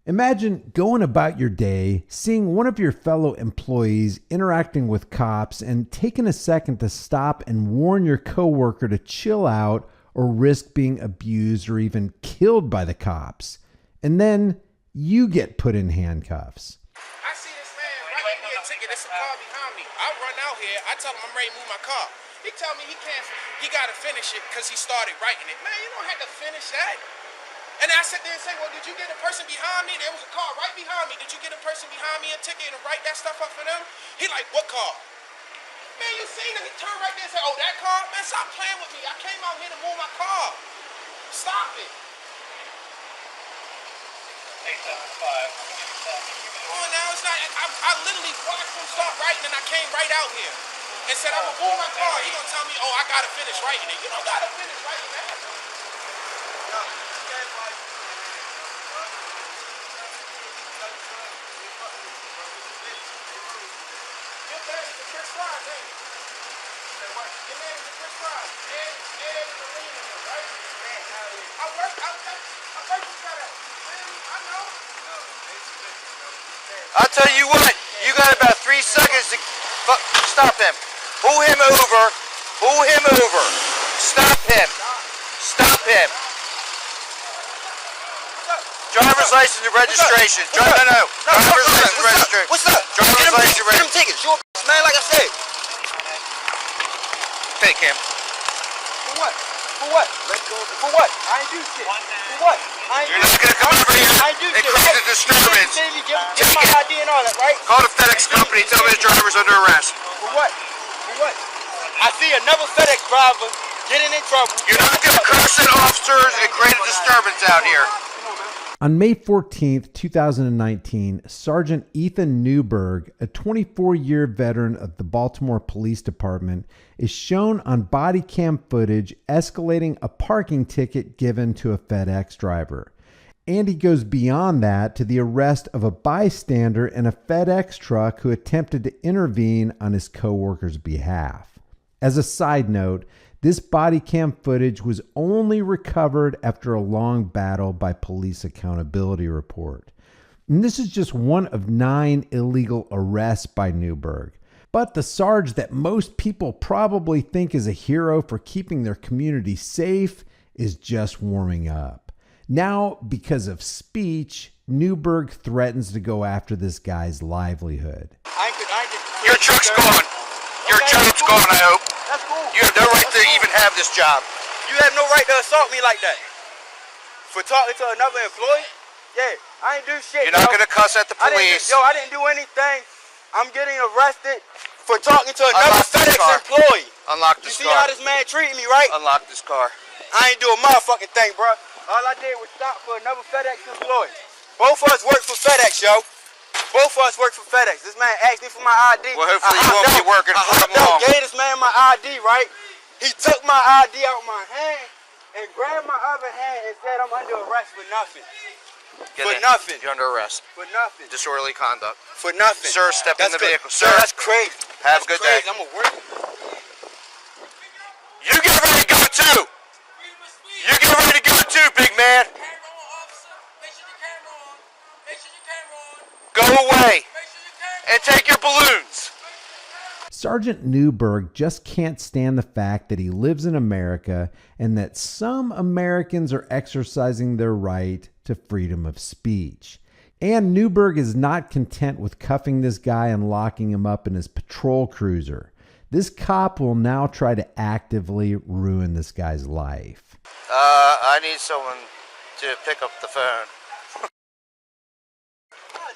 Imagine going about your day, seeing one of your fellow employees interacting with cops and taking a second to stop and warn your coworker to chill out or risk being abused or even killed by the cops. And then you get put in handcuffs. I see this man writing me a ticket. There's a car behind me. I run out here. I tell him I'm ready to move my car. He tell me he can't. He got to finish it because he started writing it. Man, you don't have to finish that. And I sit there and say, well, did you get a person behind me? There was a car right behind me. Did you get a person behind me a ticket and write that stuff up for them? He like, what car? Man, you seen him. He turned right there and said, oh, that car? Man, stop playing with me. I came out here to move my car. Stop it. Come on now, it's not. I literally watched him start writing and I came right out here and said, I'm going to move my car. He going to tell me, oh, I got to finish writing it. You don't got to finish writing that. I'll tell you what, you got about 3 seconds to stop him. Pull him over. Pull him over. Stop him. Stop him. Driver's license and registration. No. Driver's license and registration. What's up? Driver's license and registration. Get him tickets. You a man, like I said. Take him. For what? For what? For what? I ain't do shit. For what? You're not going to come over here and cause a disturbance. Give my ID and all that, right? Call the FedEx company. Tell me the driver's under arrest. For what? For what? I see another FedEx driver getting in trouble. You're not going to curse at officers and create a disturbance out here. On May 14th, 2019, Sergeant Ethan Newberg, a 24-year veteran of the Baltimore Police Department, is shown on body cam footage escalating a parking ticket given to a FedEx driver. And he goes beyond that to the arrest of a bystander in a FedEx truck who attempted to intervene on his coworker's behalf. As a side note, this body cam footage was only recovered after a long battle by Police Accountability Report. And this is just one of 9 illegal arrests by Newberg. But the Sarge that most people probably think is a hero for keeping their community safe is just warming up. Now, because of speech, Newberg threatens to go after this guy's livelihood. Your truck's gone. Your job's gone, I hope. That's cool. You have no right to even have this job. You have no right to assault me like that. For talking to another employee? Yeah, I ain't do shit. You're not going to cuss at the police. I didn't do anything. I'm getting arrested for talking to another FedEx employee. Unlock this car. You see how this man treating me, right? Unlock this car. I ain't do a motherfucking thing, bro. All I did was stop for another FedEx employee. Both of us work for FedEx, yo. Both of us work for FedEx. This man asked me for my ID. Well, hopefully you won't be working for him long. I gave this man my ID, right? He took my ID out of my hand and grabbed my other hand and said I'm under arrest for nothing. Nothing. You're under arrest. For nothing. Disorderly conduct. For nothing. Sir, step in the vehicle. Sir, that's crazy. Have a good day. I'm a work. You get ready to go too. You get ready to go too, big man. Go away and take your balloons. Sergeant Newberg just can't stand the fact that he lives in America and that some Americans are exercising their right to freedom of speech. And Newberg is not content with cuffing this guy and locking him up in his patrol cruiser. This cop will now try to actively ruin this guy's life. I need someone to pick up the phone.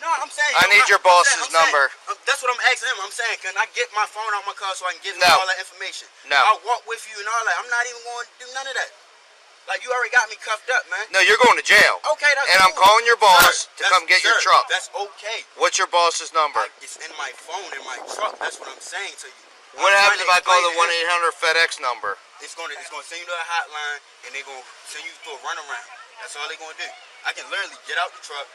No, I'm saying. I need your boss's number. That's what I'm asking him. I'm saying, can I get my phone out my car so I can give him No. all that information? No. I'll walk with you and all that. I'm not even going to do none of that. Like, you already got me cuffed up, man. No, you're going to jail. Okay, that's And cool. I'm calling your boss to come get your truck. That's okay. What's your boss's number? It's in my phone, in my truck. That's what I'm saying to you. What happens if I call the 1-800 FedEx number? It's gonna send you to a hotline, and they're gonna send you to a runaround. That's all they're gonna do. I can literally get out the truck,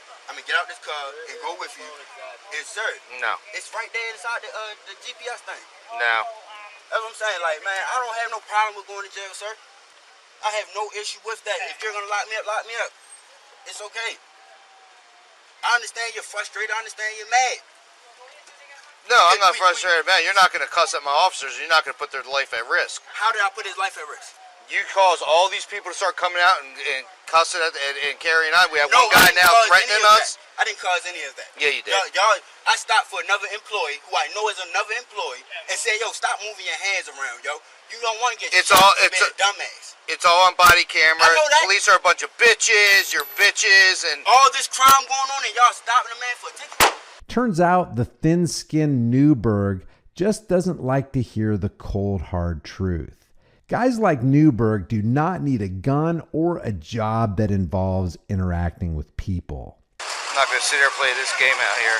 get out this car, and go with you. And sir, No. it's right there inside the GPS thing. No. That's what I'm saying. Like, man, I don't have no problem with going to jail, sir. I have no issue with that. If you're gonna lock me up, lock me up. It's okay. understand you're frustrated. I understand you're mad. No, I'm not frustrated, man. You're not going to cuss at my officers. You're not going to put their life at risk. How did I put his life at risk? You caused all these people to start coming out and cussing and carrying on. We have No, one guy now threatening us. I didn't cause any of that. Yeah, you did. Y'all, I stopped for another employee who I know is another employee and said, yo, stop moving your hands around, yo. You don't want to get It's shot all- for it's being a dumbass. It's all on body camera. I know that. Police are a bunch of bitches. You're bitches. And All this crime going on and y'all stopping a man for a ticket? Turns out the thin-skinned Newberg just doesn't like to hear the cold, hard truth. Guys like Newberg do not need a gun or a job that involves interacting with people. I'm not going to sit here and play this game out here.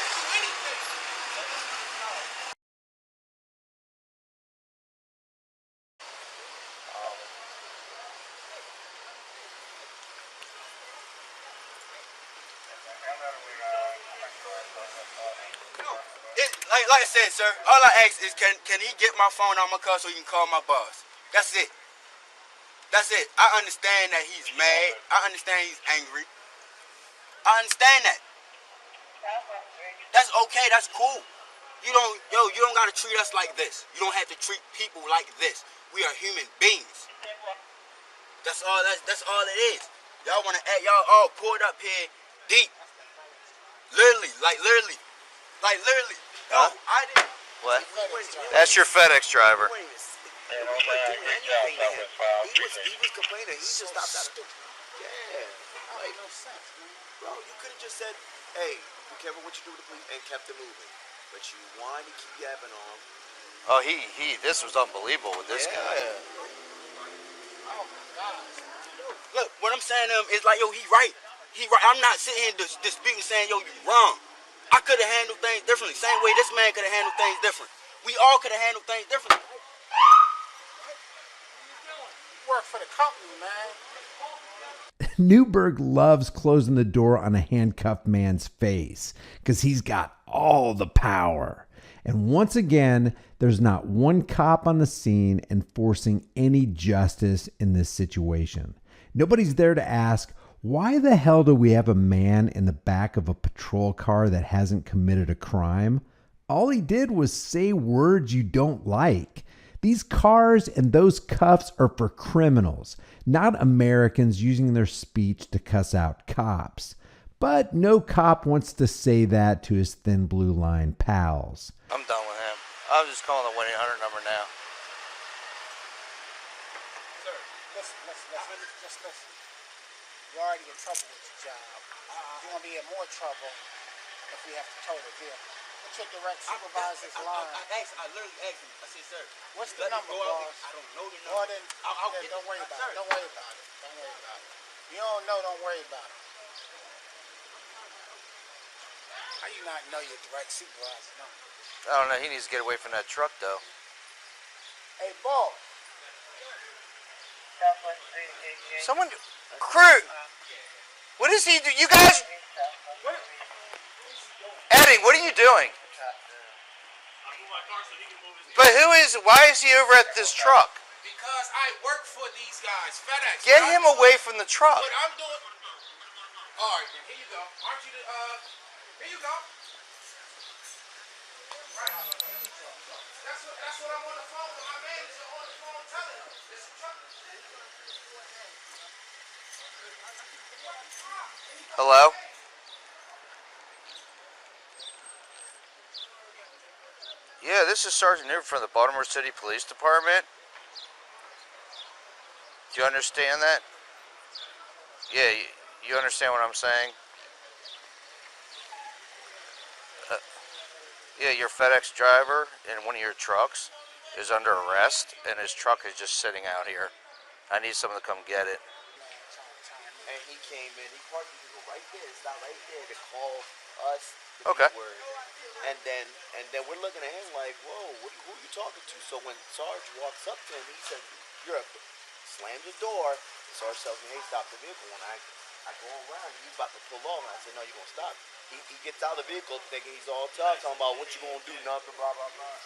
Like I said, sir, all I ask is can he get my phone out my car so he can call my boss? That's it. That's it. I understand that he's mad. I understand he's angry. I understand that. That's okay. That's cool. You don't gotta treat us like this. You don't have to treat people like this. We are human beings. That's all. That's all it is. Y'all wanna act? Y'all all pulled up here deep. Literally. Huh? I didn't. What? That's your FedEx driver. He was complaining. He just stopped that. Yeah. Like, no sense, man. Bro, you could have just said, hey, be careful what you do with the police and kept it moving. But you wanted to keep yapping on. Oh, this was unbelievable with this guy. Oh, my gosh. Look, what I'm saying to him is like, yo, he right. I'm not sitting here disputing saying, yo, you wrong. I could have handled things differently. Same way this man could have handled things different. We all could have handled things differently. You work for the company, man. Newberg loves closing the door on a handcuffed man's face because he's got all the power. And once again, there's not one cop on the scene enforcing any justice in this situation. Nobody's there to ask, why the hell do we have a man in the back of a patrol car that hasn't committed a crime? All he did was say words you don't like. These cars and those cuffs are for criminals, not Americans using their speech to cuss out cops. But no cop wants to say that to his thin blue line pals. I'm done with him. I'm just calling the 1-800 number now. Sir, listen. Just listen. You're already in trouble with your job. You're going to be in more trouble if we have to tow the vehicle. What's your direct supervisor's line? I literally asked him. I said, sir, What's the number, boss? I don't know the number. Well, then don't worry about it. Don't worry about it. You don't know, don't worry about it. How you not know your direct supervisor's number? I don't know. He needs to get away from that truck, though. Hey, boss. Someone... Crew! What is he doing? You guys... Eddie, what are you doing? But why is he over at this truck? Because I work for these guys, FedEx. Get him away from the truck. What I'm doing... All right, then. Here you go. Aren't you the... Here you go. Right. That's what I'm on the phone with my manager on the phone telling him. This truck... Hello? Yeah, this is Sergeant Newberg from the Baltimore City Police Department. Do you understand that? Yeah, you understand what I'm saying? Yeah, your FedEx driver in one of your trucks is under arrest, and his truck is just sitting out here. I need someone to come get it. And he came in, he parked the vehicle right there, stopped right there to call us the Okay. word. And then we're looking at him like, whoa, who are you talking to? So when Sarge walks up to him, he said, slams the door. Sarge tells me, hey, stop the vehicle. When I go around, he's about to pull off, and I said, no, you're going to stop. He gets out of the vehicle thinking he's all tough, talking about what you going to do, nothing, blah, blah, blah.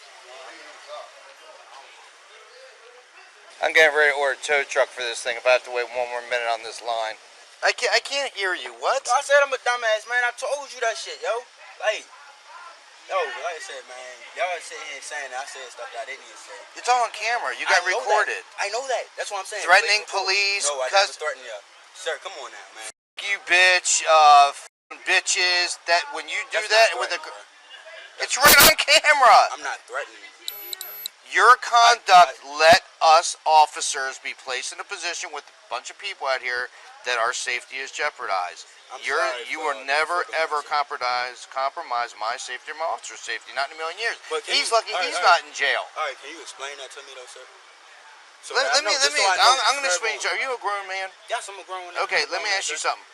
I'm getting ready to order a tow truck for this thing if I have to wait one more minute on this line. I can't hear you. What? I said I'm a dumbass, man. I told you that shit, yo. Like I said, man, y'all sitting here saying that I said stuff that I didn't even say. It's all on camera. You got recorded. I know that. That's what I'm saying. Threatening police. No, I never threatened you. Sir, come on now, man. You bitch, bitches. That when you do that with a, it's right on camera. I'm not threatening you. Your conduct let us officers be placed in a position with a bunch of people out here that our safety is jeopardized. You will never ever compromise my safety or my officer's safety, not in a million years. He's lucky he's not in jail. All right, can you explain that to me though, sir? So let me. I'm going to explain. Are you a grown man? Yes, I'm a grown man. Okay, let me ask you something.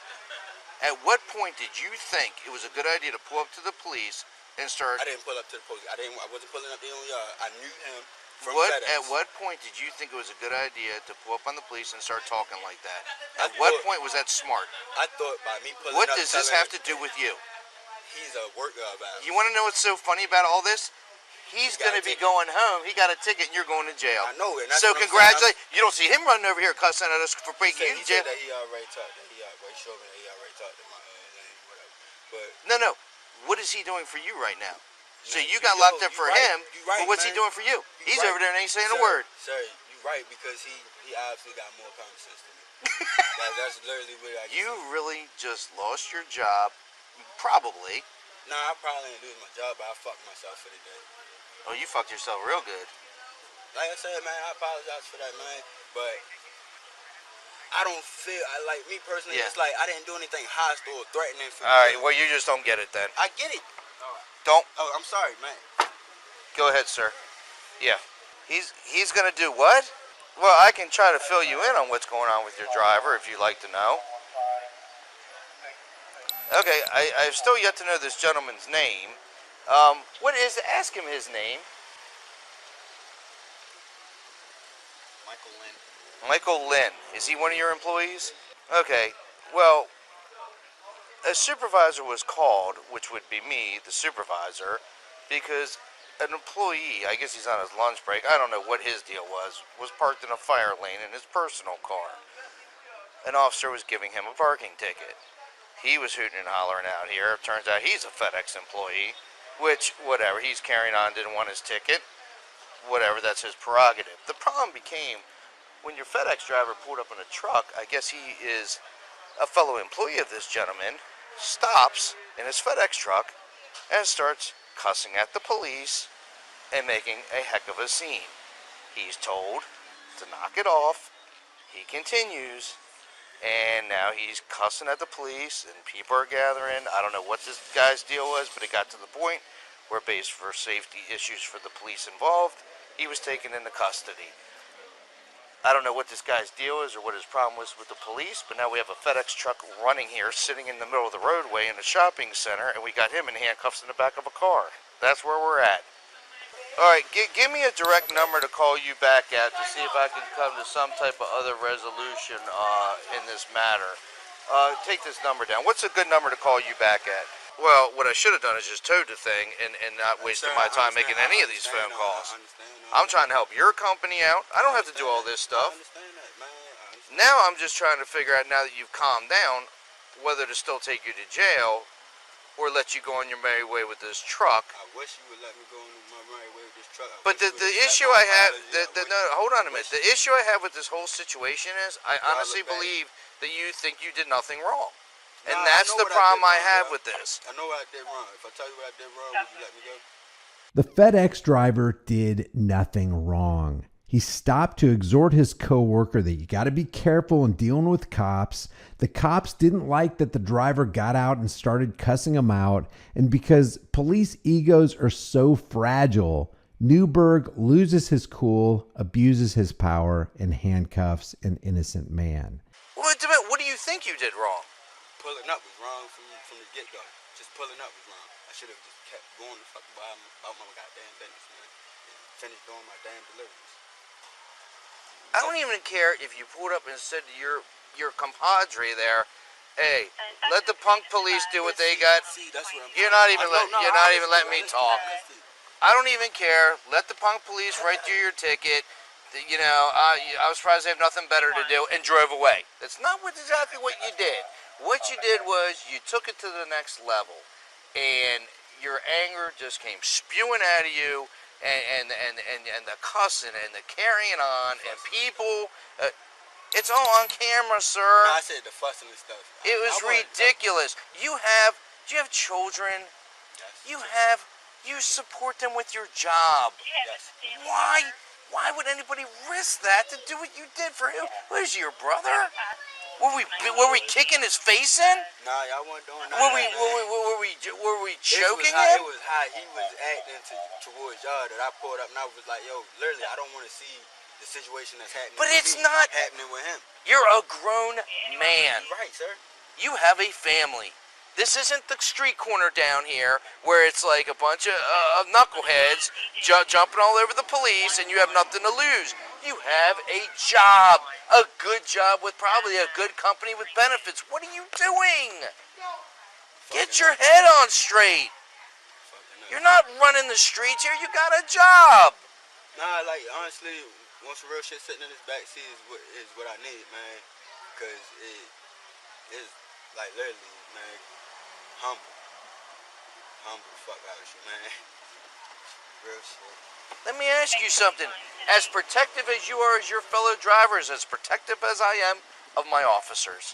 At what point did you think it was a good idea to pull up to the police and start? I didn't pull up to the police. I wasn't pulling up there on y'all. I knew him from FedEx. At what point did you think it was a good idea to pull up on the police and start talking like that? At what point was that smart? I thought by me pulling up. What does this have to do with you? He's a work about. You want to know what's so funny about all this? He's going to be going home. He got a ticket, and you're going to jail. I know it. So congratulations. You don't see him running over here cussing at us for breaking you to jail. He said that he already talked. He showed me that he already talked to my name, whatever. But no. What is he doing for you right now? So you got locked up for him, but what's he doing for you? He's over there and ain't saying a word. Sir, you're right, because he obviously got more common sense than me. That's literally what I You really just lost your job, probably. Nah, I probably didn't lose my job, but I fucked myself for the day. Oh, you fucked yourself real good. Like I said, man, I apologize for that, man. But I don't feel, like me personally, it's like I didn't do anything hostile or threatening for All right, well, you just don't get it then. I get it. Don't. Oh, I'm sorry, man. Go ahead, sir. Yeah. He's going to do what? Well, I can try to fill you in on what's going on with your driver if you'd like to know. Okay, I've still yet to know this gentleman's name. What is it? Ask him his name. Michael Lynn. Michael Lynn. Is he one of your employees? Okay, well, a supervisor was called, which would be me, the supervisor, because an employee, I guess he's on his lunch break, I don't know what his deal was parked in a fire lane in his personal car. An officer was giving him a parking ticket. He was hooting and hollering out here. Turns out he's a FedEx employee, which, whatever, he's carrying on, didn't want his ticket. Whatever, that's his prerogative. The problem became when your FedEx driver pulled up in a truck, I guess he is a fellow employee of this gentleman, stops in his FedEx truck and starts cussing at the police and making a heck of a scene. He's told to knock it off. He continues, and now he's cussing at the police, and people are gathering. I don't know what this guy's deal was, but it got to the point where, based for safety issues for the police involved, he was taken into custody. I don't know what this guy's deal is or what his problem was with the police, but now we have a FedEx truck running here, sitting in the middle of the roadway in a shopping center, and we got him in handcuffs in the back of a car. That's where we're at. All right, give me a direct number to call you back at to see if I can come to some type of other resolution in this matter. Take this number down. What's a good number to call you back at? Well, what I should have done is just towed the thing and not wasting my time making any of these phone calls. I'm trying to help your company out. I don't have to do all this stuff. Now I'm just trying to figure out, now that you've calmed down, whether to still take you to jail or let you go on your merry way with this truck. I wish you would let me go on my merry way with this truck. But the issue I have, no, hold on a minute. The issue I have with this whole situation is I honestly believe that you think you did nothing wrong. And that's the problem I have with this. I know what I did wrong. If I tell you what I did wrong, would you let me go? The FedEx driver did nothing wrong. He stopped to exhort his coworker that you got to be careful in dealing with cops. The cops didn't like that the driver got out and started cussing him out. And because police egos are so fragile, Newberg loses his cool, abuses his power, and handcuffs an innocent man. What do you think you did wrong? Pulling up was wrong from the get-go. Just pulling up was wrong. I should have just kept going the fuck about my goddamn business, man. And finished doing my damn deliveries. I don't even care if you pulled up and said to your compadre there, "Hey, let the punk police do what they got." See, that's what I'm You're not even letting me talk. I don't even care. Let the punk police write you your ticket. you know, I was surprised they have nothing better to do, and drove away. That's not exactly what you did. What you did was you took it to the next level, and your anger just came spewing out of you, and the cussing and the carrying on, and people. It's all on camera, sir. No, I said the fussing and stuff. It was ridiculous. Do you have children? Yes. You support them with your job. Yes. Why would anybody risk that to do what you did for him? What is he, your brother? Were we kicking his face in? Nah, y'all weren't doing that. Were we choking him? It was how he was acting towards y'all that I pulled up, and I was like, yo, literally, I don't want to see the situation that's happening. But it's not happening with him. You're a grown man. Right, sir. You have a family. This isn't the street corner down here where it's like a bunch of knuckleheads jumping all over the police and you have nothing to lose. You have a job, a good job with probably a good company with benefits. What are you doing? Get your head on straight. You're not running the streets here. You got a job. Nah, like, honestly, once some real shit sitting in this backseat is what I need, man. Because it is, like, literally, man, humble the fuck out of you, man. Real shit. Let me ask you something. As protective as you are as your fellow drivers, as protective as I am of my officers,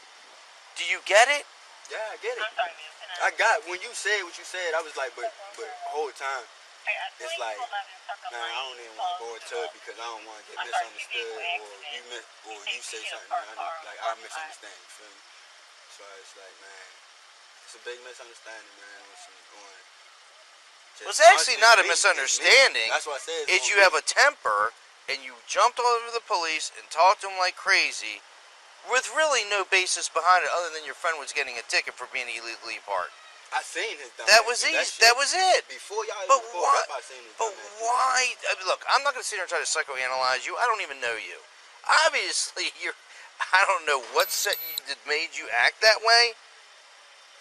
do you get it? Yeah, I get it. I got, when you said what you said, I was like, but the whole time, it's like, man, I don't even want to go into it because I don't want to get misunderstood, or you say something, I misunderstand, you feel me? So it's like, man, it's a big misunderstanding, man. Well, it's actually not a misunderstanding. That's what I said. It's you have a temper, and you jumped all over the police and talked to them like crazy, with really no basis behind it other than your friend was getting a ticket for being illegally parked. I seen his dumb That was easy. That was it. Before y'all but even pulled why, up, I seen his But dumb why? I mean, look, I'm not going to sit here and try to psychoanalyze you. I don't even know you. Obviously, I don't know what that made you act that way,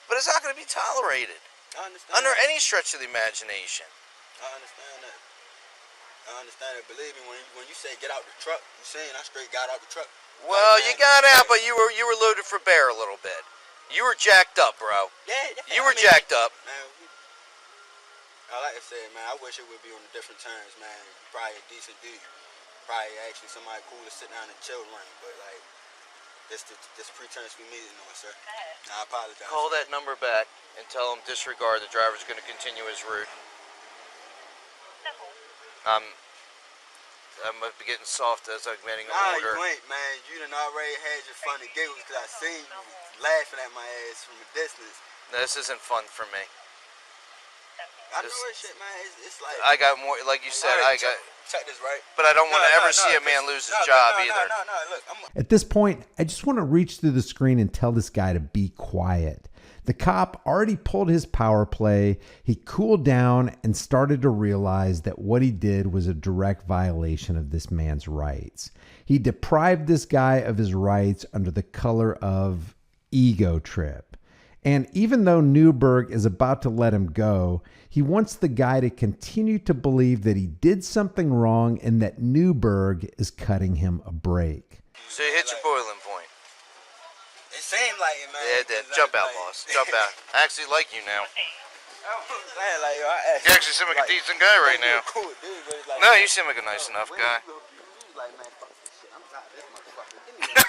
but it's not going to be tolerated. I understand under that. any stretch of the imagination. I understand that. Believe me, when you say get out the truck, you saying I straight got out the truck. Well, you got out, but you were loaded for bear a little bit. You were jacked up, bro. Yeah. You were jacked up. Man, like I said, man, I wish it would be on the different terms, man. You're probably a decent dude. Probably actually somebody cool to sit down and chill around, but like this pretense we meeting on, sir. I apologize. Call that number back and tell him disregard. The driver's going to continue his route. I'm going to be getting soft as I'm getting an order. Nah, you ain't, man. You done already had your fun and giggles because I seen you laughing at my ass from a distance. No, this isn't fun for me. I know that shit, man. It's like I got more, like you said. Right, check this right. But I don't want to ever see a man lose his job either. No. Look, At this point, I just want to reach through the screen and tell this guy to be quiet. The cop already pulled his power play. He cooled down and started to realize that what he did was a direct violation of this man's rights. He deprived this guy of his rights under the color of ego trip. And even though Newberg is about to let him go, he wants the guy to continue to believe that he did something wrong and that Newberg is cutting him a break. So you hit your boiling point. It seemed like it, man. Yeah, it did. Jump out, boss. Jump out. I actually like you now. You You actually seem like a decent guy right now. Cool, dude, but it's like, No, you seem like a nice enough guy. You was like, man, fuck this shit. I'm tired of this motherfucker. Give me that.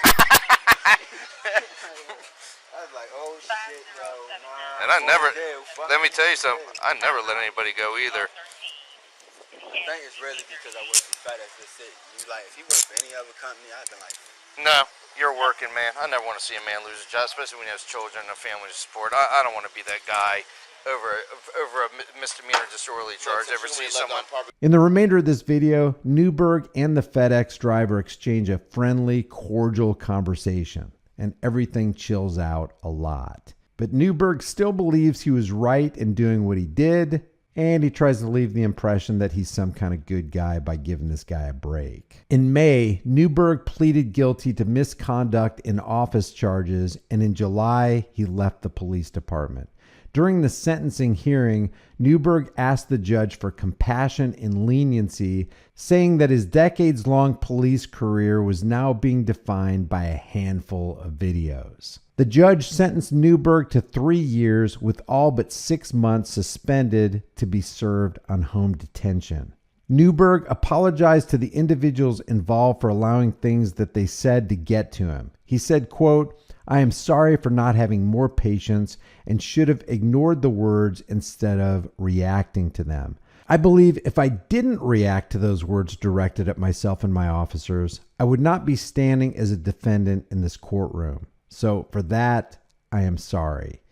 I was like, oh shit, yo. Nah, And I never, let me tell you something. something, I never let anybody go either. I think it's really because I work for FedEx. That's it. You like, if he worked for any other company, I'd been like, No, you're a working man. I never want to see a man lose a job, especially when he has children and a family to support. I don't want to be that guy over a misdemeanor disorderly charge. Ever see someone? In the remainder of this video, Newberg and the FedEx driver exchange a friendly, cordial conversation, and everything chills out a lot. But Newberg still believes he was right in doing what he did, and he tries to leave the impression that he's some kind of good guy by giving this guy a break. In May, Newberg pleaded guilty to misconduct in office charges, and in July, he left the police department. During the sentencing hearing, Newberg asked the judge for compassion and leniency, saying that his decades-long police career was now being defined by a handful of videos. The judge sentenced Newberg to 3 years with all but 6 months suspended to be served on home detention. Newberg apologized to the individuals involved for allowing things that they said to get to him. He said, quote, "I am sorry for not having more patience and should have ignored the words instead of reacting to them. I believe if I didn't react to those words directed at myself and my officers, I would not be standing as a defendant in this courtroom. So for that, I am sorry."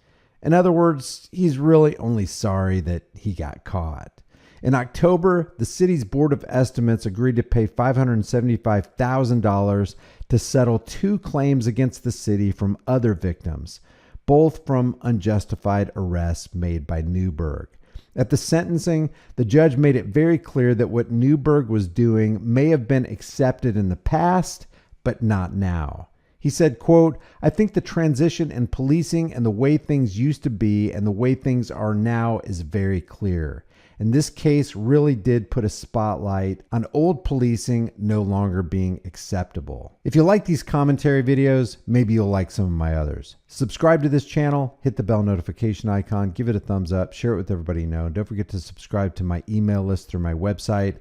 In other words, he's really only sorry that he got caught. In October, the city's Board of Estimates agreed to pay $575,000 to settle 2 claims against the city from other victims, both from unjustified arrests made by Newberg. At the sentencing, the judge made it very clear that what Newberg was doing may have been accepted in the past, but not now. He said, quote, "I think the transition in policing and the way things used to be and the way things are now is very clear. And this case really did put a spotlight on old policing no longer being acceptable." If you like these commentary videos, maybe you'll like some of my others. Subscribe to this channel, hit the bell notification icon, give it a thumbs up, share it with everybody you know. Don't forget to subscribe to my email list through my website,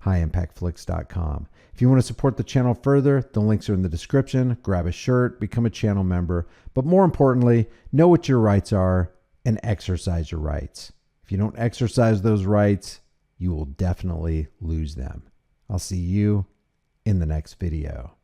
highimpactflix.com. If you want to support the channel further, the links are in the description. Grab a shirt, become a channel member, but more importantly, know what your rights are and exercise your rights. If you don't exercise those rights, you will definitely lose them. I'll see you in the next video.